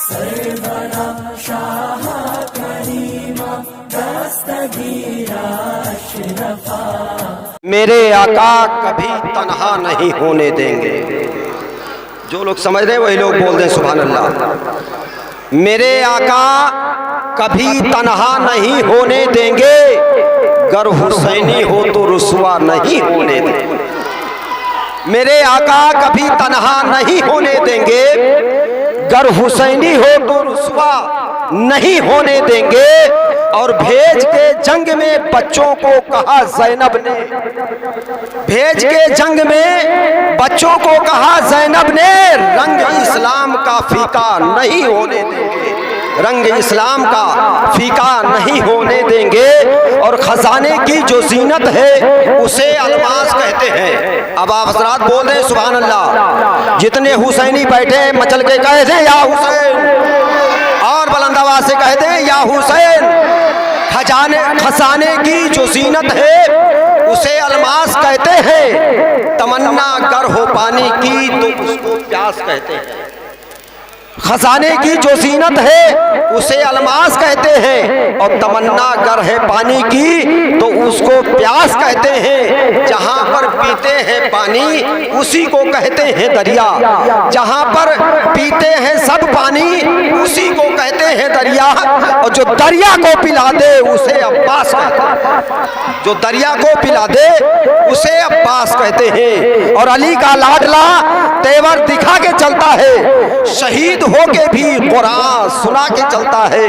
सरवरा शाह करीमा दस्तगीरा अशरफा। मेरे आका कभी तन्हा नहीं होने देंगे। जो लोग समझ रहे हैं वही लोग बोल दें सुभान अल्लाह। मेरे आका कभी तन्हा नहीं होने देंगे, गर हुसैनी हो तो रुसवा नहीं होने देंगे। मेरे आका कभी तन्हा नहीं होने देंगे, गर हुसैनी हो तो रुसवा नहीं होने देंगे। और भेज के जंग में बच्चों को कहा ज़ैनब ने, भेज के जंग में बच्चों को कहा ज़ैनब ने, रंग इस्लाम का फीका नहीं होने देंगे, रंग इस्लाम का फीका नहीं होने देंगे। और खजाने की जो जीनत है उसे अलमास कहते हैं। अब आप हज़रात बोल रहे हैं सुभान अल्लाह। जितने हुसैनी बैठे मचल के कहे थे या हुसैन, और बुलंद आवाज से कहते हैं या हुसैन। खजाने की जो जीनत है उसे अलमास कहते हैं, तमन्ना गर हो पानी की तो उसको प्यास कहते हैं। खजाने की जो जीनत है उसे अलमास कहते हैं, और तमन्ना गर है पानी की तो उसको प्यास कहते हैं। जहाँ पर पीते हैं पानी उसी को कहते हैं दरिया, जहाँ पर पीते हैं सब पानी उसी को कहते हैं दरिया। और जो दरिया को पिला दे उसे अब्बास कहते हैं, जो दरिया को पिला दे उसे अब्बास कहते हैं। और अली का लाडला तेवर दिखा के चलता है, शहीद होके भी कुरान सुना के चलता है।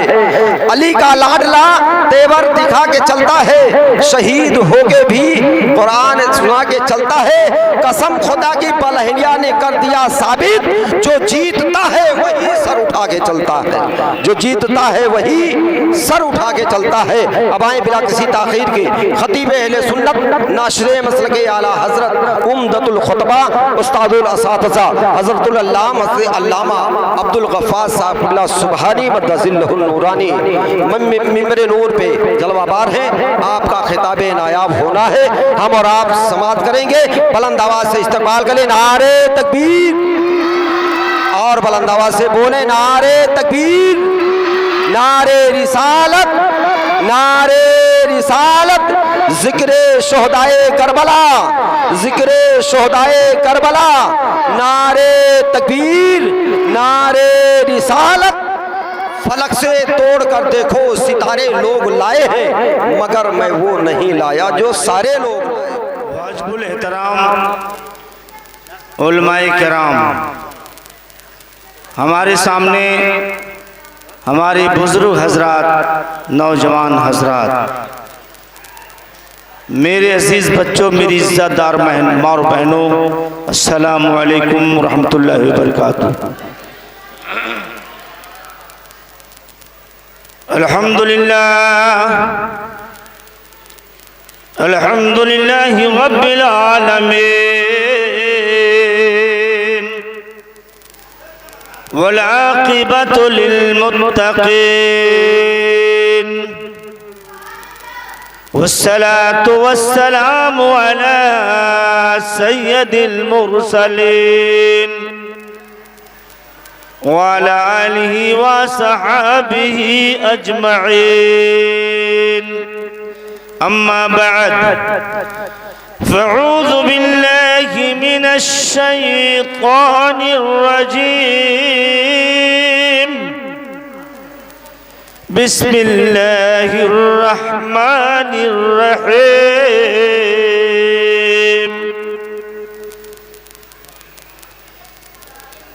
अली का लाडला तेवर दिखा के चलता है, शहीद होके भी कुरान सुना के चलता है। कसम खुदा की बलहनिया ने कर दिया साबित, जो जीतता है वही सर उठा के चलता है, जो जीतता है वही सर उठा के चलता है। अब आए बिला किसी ताखीर के खतीब अहले सुन्नत नाशरे मसलके आला हजरत उम्दतुल खुतबा उस्तादुल असातिज़ा हजरतुल अल्लामा अब्दुल गफ्फार साहब सुबहानी बद्दज़िल्लहुल नूरानी मिंबर नूर पे जलवाबार हैं। आपका खिताब नायाब होना है, हम और आप समाअत करेंगे। बुलंद आवाज से इस्तकबाल करें, नारे तकबीर, और बुलंद आवाज से बोले नारे तकबीर, नारे रिसालत, नारे रिसालत। जिक्रे शोहदाए करबला, जिक्रे शोहदाए करबला, नारे तकबीर, नारे रिसालत। फलक से तोड़ कर देखो सितारे लोग लाए हैं, मगर मैं वो नहीं लाया जो सारे लोग लाए। वाजिबुल एहतराम उलमाए किराम, हमारे सामने हमारे बुजुर्ग हजरात, नौजवान हजरात, मेरे अजीज़ बच्चों, मेरी इज़्ज़तदार माँ और बहनों, अस्सलामु अलैकुम व रहमतुल्लाहि व बरकातुहू। अल्हम्दुलिल्लाह, अल्हम्दुलिल्लाहि रब्बिल आलमीन, वल आक़िबतु लिल मुत्तक़ीन, वस्सलातु वस्सलामु अला सय्यदिल मुरसलीन व अला आलिहि व सहाबिहि अजमईन। अम्मा बअद, फ़अऊज़ु बिल्लाहि मिनश शैतानिर रजीम। बिस्मिल्लाहिर रहमानिर रहीम।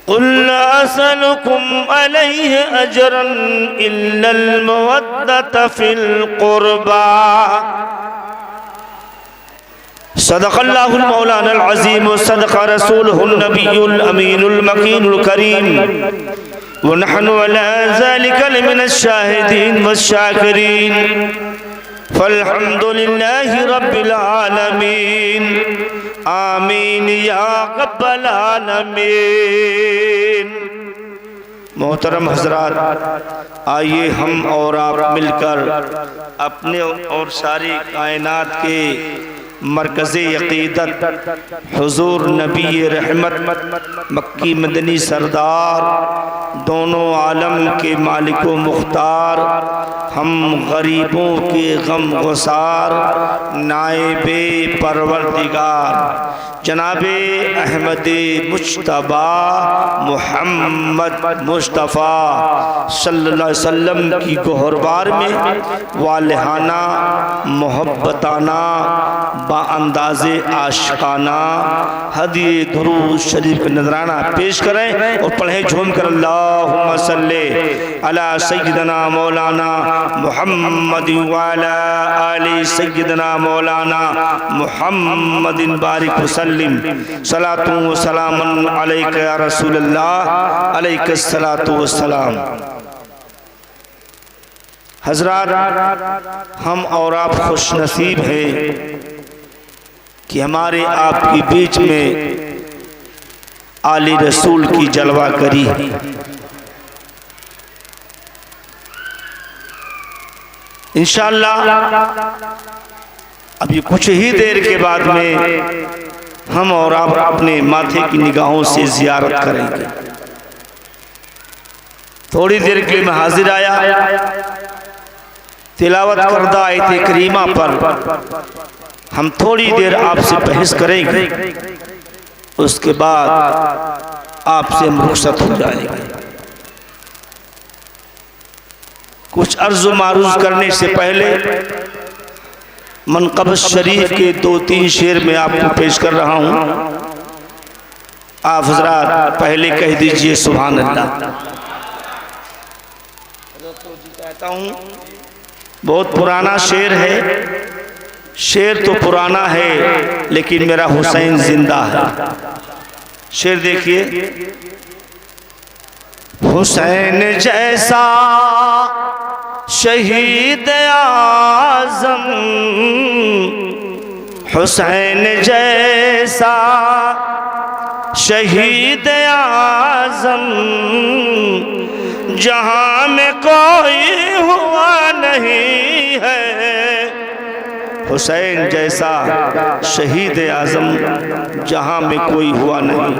कुल ला असलुकुम अलैहि अजरन इल्लल मवद्दत फिल कुर्बा। सदक़ल्लाहुल मौलानाल अज़ीम व सदक़ रसूलुहुन नबियुल अमीनुल मकीनुल करीम व नहनु अला ज़ालिका लमिनश शाहिदीन वश्शाकिरीन। फल्हम्दुलिल्लाहि रब्बिल आलमीन, आमीन या रब्बल आलमीन। मोहतरम हजरात, आइए हम और आप मिलकर अपने और सारी कायनात के मरकज़ अक़ीदत हुज़ूर नबी रहमत मक्की मदनी सरदार दोनों आलम के मालिको मुख्तार, हम गरीबों के गम गुसार, नाइबे परवरदिगार जनाबे अहमद मुज्तबा मोहम्मद मुस्तफ़ा सल्लल्लाहु अलैहि वसल्लम की गोहरबार में वालिहाना मोहब्बताना बाअंदाज़े आशिकाना हदिये दुरूद शरीफ का नजराना पेश करें और पढ़ें झूम कर अल्लाहुम्मा सल्ली अला सय्यिदना मौलाना मुहम्मद व अला आलि सय्यिदना मौलाना मुहम्मदिन बारिक वसल्लिम सलातु व सलामुन अलैका या रसूलल्लाह अलैका सलातु व सलाम। हज़रात, हम और आप खुश नसीब हैं कि हमारे आपके बीच में आली रसूल की जलवा करी। इंशाअल्लाह अभी कुछ ही देर के बाद में हम और आप अपने माथे की निगाहों से जियारत करेंगे। थोड़ी देर के लिए मैं हाजिर आया, तिलावत करदा आयत करीमा पर हम थोड़ी देर आपसे बहस करेंगे, उसके बाद आपसे हम रुखसत हो जाएंगे। कुछ अर्ज़ मारूज करने से पहले मनक़ब शरीफ के 2-3 शेर में आपको पेश कर रहा हूँ। आप हज़रात पहले कह दीजिए सुभान अल्लाह। कहता हूँ बहुत पुराना शेर है, शेर तो पुराना है लेकिन मेरा हुसैन जिंदा है। शेर देखिए। हुसैन जैसा शहीद आज़म, हुसैन जैसा शहीद आज़म जहाँ में कोई हुआ नहीं है। हुसैन जैसा शहीद आज़म जहाँ में कोई हुआ नहीं।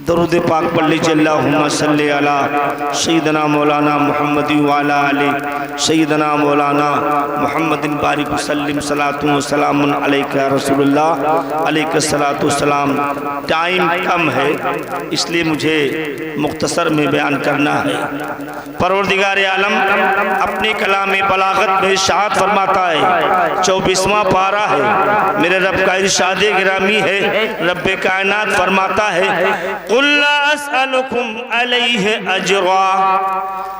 दरूद पाक पढ़ लीजिए। अल्लाहुम्मा सल्ली अला सय्यिदना मौलाना मुहम्मद व अला आलि सय्यिदना मौलाना मुहम्मदिन बारिक वसल्लिम सलातु व सलामुन अलैका रसूलुल्लाह अलैका सलातु व सलाम। टाइम कम है इसलिए मुझे मुख्तसर में बयान करना है। परवरदिगार आलम अपने कलाम बलागत में इरशाद फरमाता है, 24वां पारा है, मेरे रब का इरशाद गिरामी है। रब कायनात फरमाता है, कुल ला अस्अलुकुम अलैहि अजरा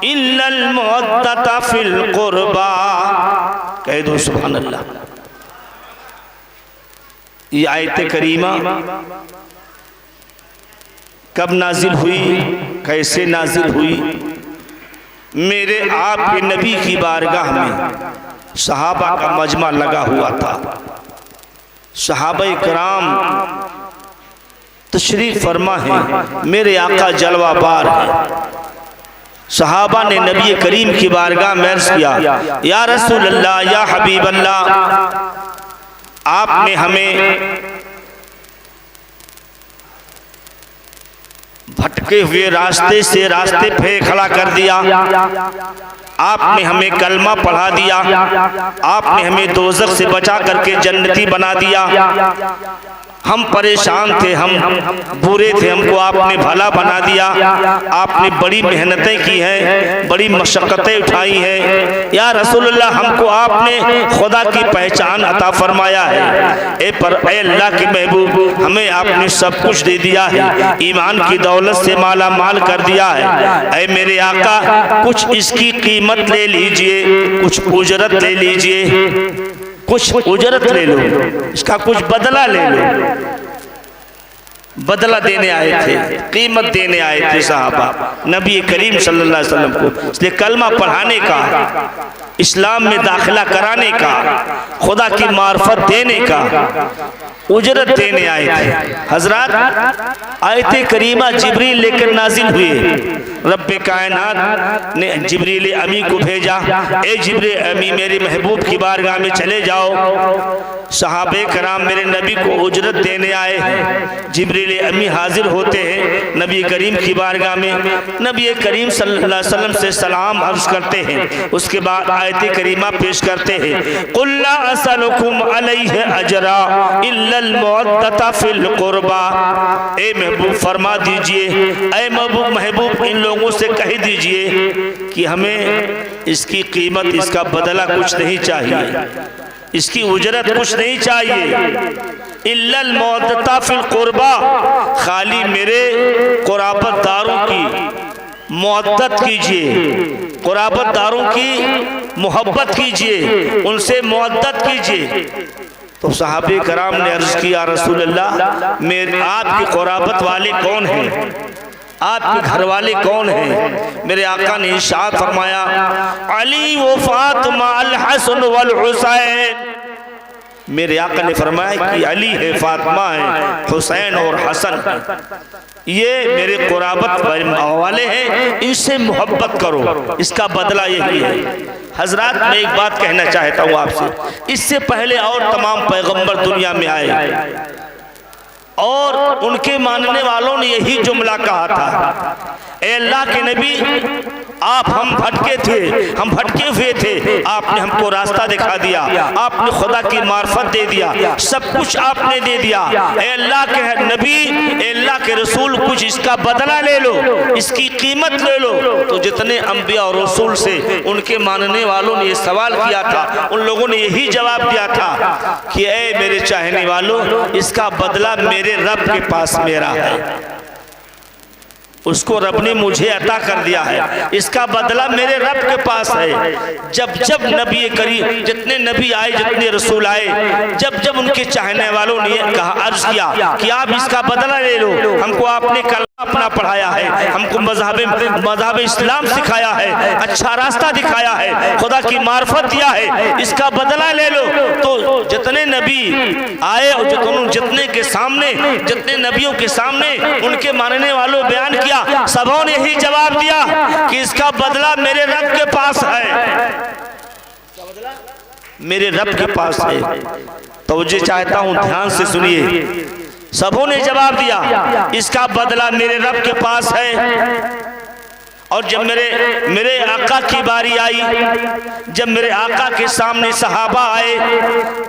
इल्लल मवद्दता फिल कुर्बा। कह दो सुभान अल्लाह। ये आयत करीमा कब नाजिल हुई, कैसे नाजिल हुई? मेरे आपके नबी की बारगाह में सहाबा का मजमा लगा हुआ था। सहाबा कराम तशरीफ फरमा है, मेरे आका जलवा बार है। सहाबा ने नबी करीम की बारगाह में अर्ज़ किया, या रसूल अल्लाह, या हबीब अल्लाह, आपने हमें भटके हुए रास्ते से रास्ते पे खड़ा कर दिया, आपने हमें कलमा पढ़ा दिया, आपने हमें दोज़ख से बचा करके जन्नती बना दिया। हम परेशान थे, हम बुरे थे, हमको आपने भला बना दिया। आपने बड़ी मेहनतें की हैं, बड़ी मशक्क़तें उठाई हैं। या रसूलुल्लाह, हमको आपने खुदा की पहचान अता फरमाया है। ए अल्लाह के महबूब, हमें आपने सब कुछ दे दिया है, ईमान की दौलत से माला माल कर दिया है। ए मेरे आका, कुछ इसकी कीमत ले लीजिए, कुछ उजरत ले लीजिए, कुछ उजरत ले लो, इसका कुछ बदला ले लो। बदला देने आए थे, कीमत देने आए थे साहबा नबी करीम सल्लल्लाहु अलैहि वसल्लम को। इसलिए कलमा पढ़ाने का, इस्लाम में दाखिला कराने का, खुदा की मार्फत देने का, उजरत देने आए थे। हजरात, आयत करीमा जिब्रील लेकर नाजिल हुए। रब्बे कायनात ने जिब्रील अमी को भेजा, ए जिब्रील अमी मेरे महबूब की बारगाह में चले जाओ। सहाबे कराम मेरे नबी को उजरत देने आए हैं। जिब्रील अमी हाजिर होते हैं नबी करीम की बारगाह में। नबी करीम सल्लल्लाहु अलैहि वसल्लम से सलाम अर्ज करते हैं। उसके बाद आयत करीमा पेश करते हैं, कुल ला असलुकुम अलैहि अजरा इल्लल मुअद्दता फिल कुर्बा। ए महबूब फरमा दीजिए, ए महबूब इन लोगों से कह दीजिए कि हमें इसकी कीमत, इसका बदला कुछ नहीं चाहिए, इसकी उजरत कुछ नहीं चाहिए। इल्लल मुअद्दता फिल कुर्बा, खाली मेरे कुराबतदारों की मुअद्दत कीजिए, कुराबतदारों की मोहब्बत कीजिए, उनसे मुअद्दत कीजिए। तो सहाबे कराम ने अर्ज किया, रसूल अल्लाह मेरे आपकी कुराबत वाले कौन हैं, आपके घर वाले कौन हैं? मेरे आका ने इरशाद फरमाया, अली व फातिमा अल हसन वल हुसैन। मेरे आका ने फरमाया कि अली है, फातिमा है, हुसैन और हसन, ये मेरे कुराबत वाले हैं, इनसे मोहब्बत करो, इसका बदला यही है। हजरात मैं एक बात कहना चाहता हूँ आपसे, इससे पहले और तमाम पैगंबर दुनिया में आए और उनके मानने वालों ने यही जुमला कहा था, ए अल्लाह के नबी आप हम भटके थे, हम भटके हुए थे, आपने हमको रास्ता दिखा दिया, आपने खुदा की मार्फत दे दिया, सब कुछ आपने दे दिया। ए अल्लाह के नबी, ए अल्लाह के रसूल, कुछ इसका बदला ले लो, इसकी कीमत ले लो। तो जितने अंबिया और रसूल से उनके मानने वालों ने ये सवाल किया था, उन लोगों ने यही जवाब दिया था कि ए मेरे चाहने वालों, इसका बदला मेरे रब के पास मेरा है, उसको रब ने मुझे अता कर दिया है, इसका बदला मेरे रब के पास है। जब जब नबी करीम, जितने नबी आए, जितने रसूल आए, जब जब उनके चाहने वालों ने कहा, अर्ज किया कि आप इसका बदला ले लो, हमको आपने कलमा अपना पढ़ाया है, हमको मज़हब इस्लाम सिखाया है, अच्छा रास्ता दिखाया है, खुदा की मार्फत दिया है, इसका बदला ले लो। तो जितने नबी आए और जितने के सामने, जितने नबियों के सामने उनके मानने वालों बयान किया, सबों ने यही जवाब दिया कि इसका बदला मेरे रब के पास है, मेरे रब के पास है। तो मुझे चाहता हूं ध्यान से सुनिए, सबों ने जवाब दिया इसका बदला मेरे रब के पास है। और जब मेरे आका की बारी आई, जब मेरे आका के सामने सहाबा आए,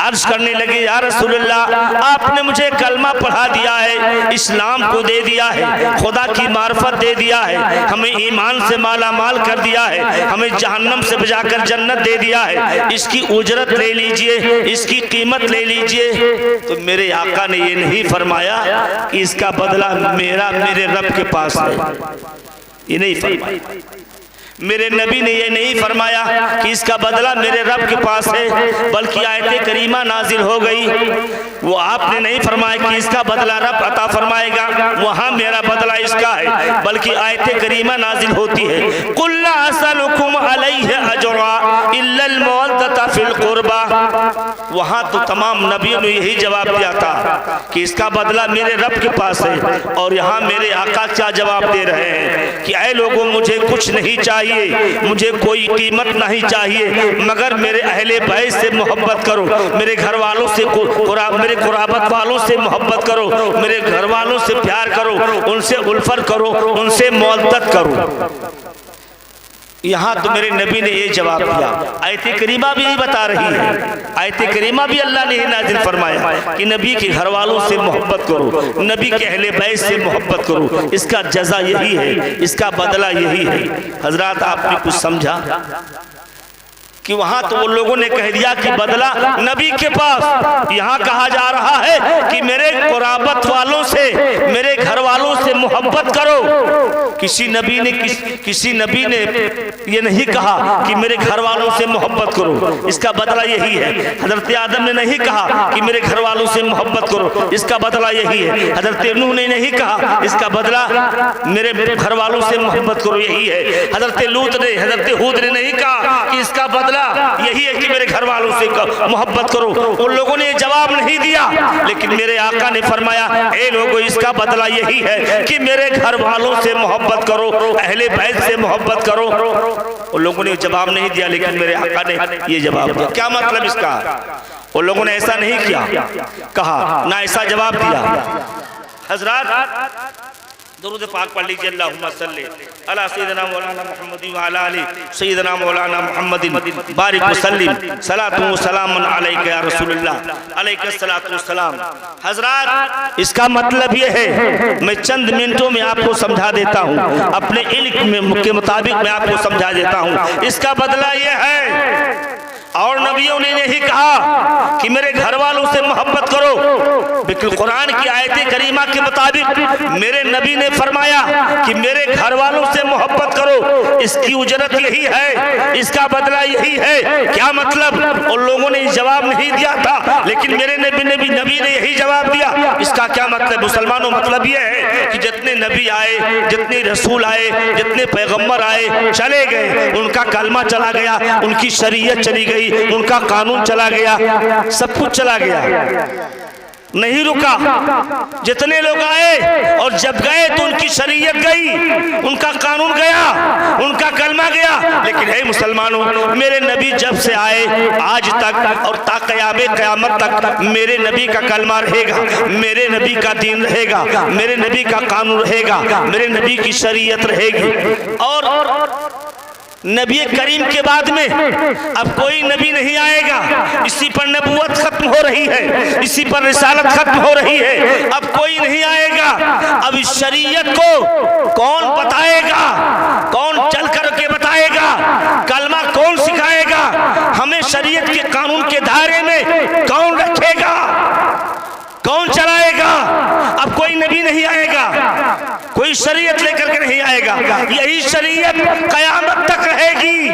अर्ज करने लगे, या रसूल अल्लाह आपने मुझे कलमा पढ़ा दिया है, इस्लाम को दे दिया है, खुदा की मार्फत दे दिया है, हमें ईमान से माला माल कर दिया है, हमें जहन्नम से बचाकर जन्नत दे दिया है, इसकी उजरत ले लीजिए, इसकी कीमत ले लीजिए। तो मेरे आका ने ये नहीं फरमाया कि इसका बदला मेरे रब के पास है, ये नहीं फरमाया। मेरे नबी ने ये नहीं फरमाया कि इसका बदला मेरे रब के पास है, बल्कि आयत करीमा नाजिल हो गई, वो आपने नहीं फरमाया कि इसका बदला रब अता फरमाएगा, वहाँ मेरा बदला इसका है, बल्कि आयत करीमा नाजिल होती है, कुल ला असलुकुम अलैहि अजरा इल्लल मुअद्दता फिल कुर्बा। वहाँ तो तमाम नबियों ने यही जवाब दिया था कि इसका बदला मेरे रब के पास है, और यहाँ मेरे आका क्या जवाब दे रहे हैं कि ऐ लोगों, मुझे कुछ नहीं चाहिए, मुझे कोई कीमत नहीं चाहिए, मगर मेरे अहले बैत से मोहब्बत करो, मेरे घर वालों से, मेरे कुराबत वालों से मोहब्बत करो, मेरे घर वालों से प्यार करो, उनसे उल्फत करो, उनसे मुअद्दत करो। यहाँ तो मेरे नबी ने ये जवाब दिया। आयत करीमा भी यही बता रही है, आयत करीमा भी अल्लाह ने नाजिल फरमाया कि नबी के घर वालों से मोहब्बत करो, नबी के अहले बैत से मोहब्बत करो, इसका जजा यही है, इसका बदला यही है। हजरात आपने कुछ समझा कि वहां तो वो लोगों ने कह दिया कि बदला नबी के पास, यहाँ कहा जा रहा है कि मेरे कुराबत वालों से, मेरे घर वालों से मोहब्बत करो। किसी नबी ने ये नहीं कहा कि मेरे घर वालों से मोहब्बत करो, इसका बदला यही है। हजरत आदम ने नहीं कहा कि मेरे घर वालों से मोहब्बत करो, इसका बदला यही है। हजरत नूह ने नहीं कहा इसका बदला मेरे घर वालों से मोहब्बत करो, यही है। हजरत लूत ने, हजरत हूद ने नहीं कहा कि इसका बदला बदला यही है कि मेरे घर वालों से मोहब्बत करो। उन लोगों ने जवाब नहीं दिया, लेकिन मेरे आका ने फरमाया, ए लोगों, इसका बदला यही है कि मेरे घर वालों से मोहब्बत करो, अहले बैत से मोहब्बत करो। उन लोगों ने जवाब नहीं दिया, लेकिन मेरे आका ने ये जवाब दिया। क्या मतलब इसका? उन लोगों ने ऐसा नहीं किया, कहा ना, ऐसा जवाब दिया। हजरत दुरूद पाक पढ़ लीजिए, अल्लाहुम्मा सल्ली अला सय्यिदना मौलाना मुहम्मद व अला आलि सय्यिदना मौलाना मुहम्मदिन बारिक व सल्लिम सलातु व सलामुन अलैका या रसूलल्लाह अलैका सलातु व सलाम। हजरत, इसका मतलब ये है, मैं चंद मिनटों में आपको समझा देता हूँ, अपने इल्म के मुताबिक मैं आपको समझा देता हूँ। इसका बदला ये है, और नबियों ने यही कहा कि मेरे घर वालों से मोहब्बत करो। बिल्कुल कुरान की आयत करीमा के मुताबिक मेरे नबी ने फरमाया कि मेरे घर वालों से मोहब्बत करो। इसकी उजरत यही है, इसका बदला यही है। क्या मतलब? उन लोगों ने जवाब नहीं दिया था, लेकिन मेरे नबी ने यही जवाब दिया। इसका क्या मतलब? मुसलमानों, मतलब यह है कि जितने नबी आए, जितने रसूल आए, जितने पैगम्बर आए, चले गए, उनका कलमा चला गया, उनकी शरीयत चली गई, उनका कानून चला गया, सब कुछ चला गया, नहीं रुका। जितने लोग आए और जब गए तो उनकी शरीयत गई, उनका कानून गया, उनका कलमा गया। लेकिन हे मुसलमानों, मेरे नबी जब से आए आज तक और ता क़यामत तक मेरे नबी का कलमा रहेगा, मेरे नबी का दीन रहेगा, मेरे नबी का कानून रहेगा, मेरे नबी की शरीयत रहेगी। और नबी करीम के बाद में अब कोई नबी नहीं आएगा। इसी पर नबूवत खत्म हो रही है, इसी पर रिसालत खत्म हो रही है। अब कोई नहीं आएगा। अब इस शरीयत को कौन बताएगा? कौन चल करके बताएगा? कलमा कौन सिखाएगा? हमें शरीयत के कानून के दायरे में कौन रखेगा? कौन चलाएगा? अब कोई नबी नहीं आएगा, कोई शरीयत लेकर के नहीं आएगा। यही शरीयत कयामत तक रहेगी,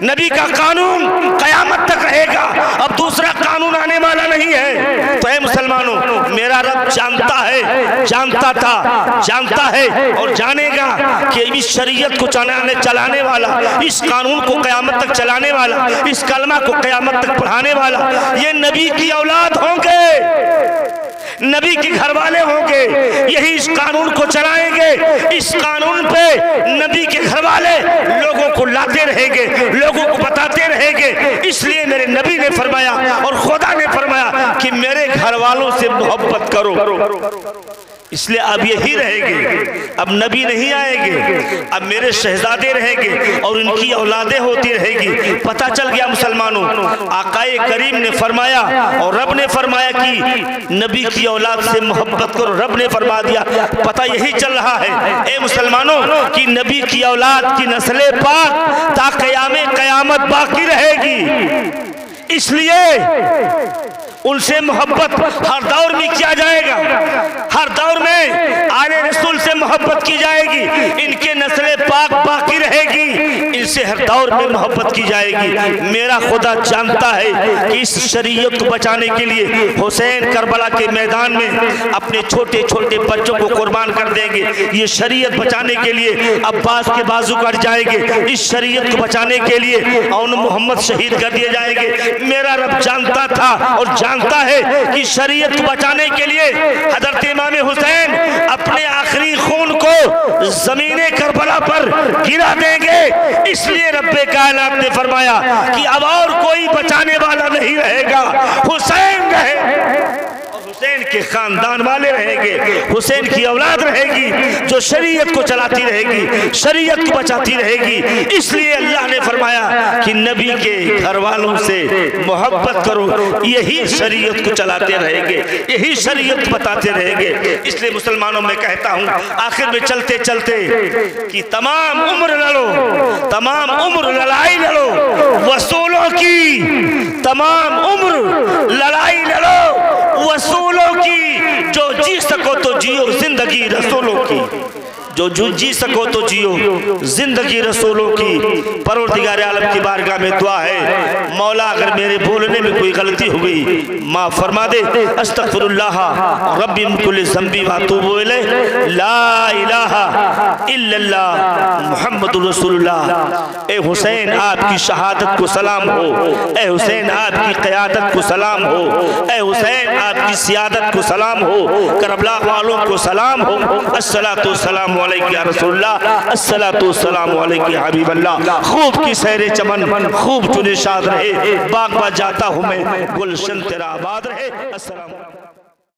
नबी का कानून कयामत तक रहेगा। अब दूसरा कानून आने वाला नहीं है। तो ऐ मुसलमानों, मेरा रब जानता है, जानता था, जानता है और जानेगा कि इस शरीयत को चलाने वाला, इस कानून को कयामत तक चलाने वाला, इस कलमा को कयामत तक पढ़ाने वाला ये नबी की औलाद होंगे, नबी के घर वाले होंगे। यही इस कानून को चलाएंगे। इस कानून पे नबी के घर वाले लोगों को लाते रहेंगे, लोगों को बताते रहेंगे। इसलिए मेरे नबी ने फरमाया और खुदा ने फरमाया कि मेरे घर वालों से मोहब्बत करो। इसलिए अब यही रहेंगे, अब नबी नहीं आएंगे, अब मेरे शहजादे रहेंगे और उनकी औलादें होती रहेगी। पता चल गया मुसलमानों, आकाए करीम ने फरमाया और रब ने फरमाया कि नबी की औलाद से मोहब्बत करो। रब ने फरमा दिया, पता यही चल रहा है ए मुसलमानों कि नबी की औलाद की नस्लें पाक ता क़यामत बाकी रहेगी। इसलिए उनसे मोहब्बत हर दौर में किया जाएगा, हर दौर में आले रसूल से मोहब्बत की जाएगी। इनके नस्लें पाक बाकी रहेगी, इनसे हर दौर में मोहब्बत की जाएगी। मेरा खुदा जानता है कि इस शरीयत को बचाने के लिए हुसैन करबला के मैदान में अपने छोटे छोटे बच्चों को कुर्बान कर देंगे। ये शरीयत बचाने के लिए अब्बास के बाजू कट जाएंगे, इस शरीयत को बचाने के लिए औन मोहम्मद शहीद कर दिए जाएंगे। मेरा रब जानता था और जानता है कि शरीयत को बचाने के लिए हजरत इमाम हुसैन अपने आखिरी खून को जमीने करबला पर गिरा देंगे। इसलिए रब्बे कायनात ने फरमाया कि अब और कोई बचाने वाला नहीं रहेगा, हुसैन रहे, हुसैन के खानदान वाले रहेंगे, हुसैन की औलाद रहेगी जो शरीयत को चलाती रहेगी, शरीयत को बचाती रहेगी। इसलिए अल्लाह ने फरमाया कि नबी के घर वालों से मोहब्बत करो, यही शरीयत को चलाते रहेंगे, यही शरीयत बताते रहेंगे। इसलिए मुसलमानों में कहता हूँ आखिर में चलते चलते कि तमाम उम्र लड़ो, तमाम उम्र लड़ाई लड़ो वसूलों की, तमाम उम्र लड़ाई लड़ो वसूलों की। जो जी सको तो जियो जिंदगी रसूलों की, जो जी सको तो जियो जिंदगी रसूलों की। परवरदिगार आलम की बारगाह में दुआ है मौला अगर मेरे बोलने में कोई गलती हो गई माफ़ फरमा दे। अस्तगफिरुल्लाह रब्बी मिन कुल्लि ज़ंबी व अतूबु इलैह। ला इलाहा इल्लल्लाह मुहम्मदुर रसूलुल्लाह। ए हुसैन आपकी शहादत को सलाम हो, ए हुसैन आपकी क़यादत को सलाम हो, ए हुसैन आपकी सियादत को सलाम हो, करबला वालों को सलाम हो। अस्सलातु वस्सलामु अलैका या रसूलल्लाह, अस्सलातु वस्सलामु अलैका या हबीबल्लाह। खूब की सैरे चमन, खूब चुने शाद रहे, बाग में जाता हूँ मैं, गुलशन तेरा आबाद रहे। अस्सलाम।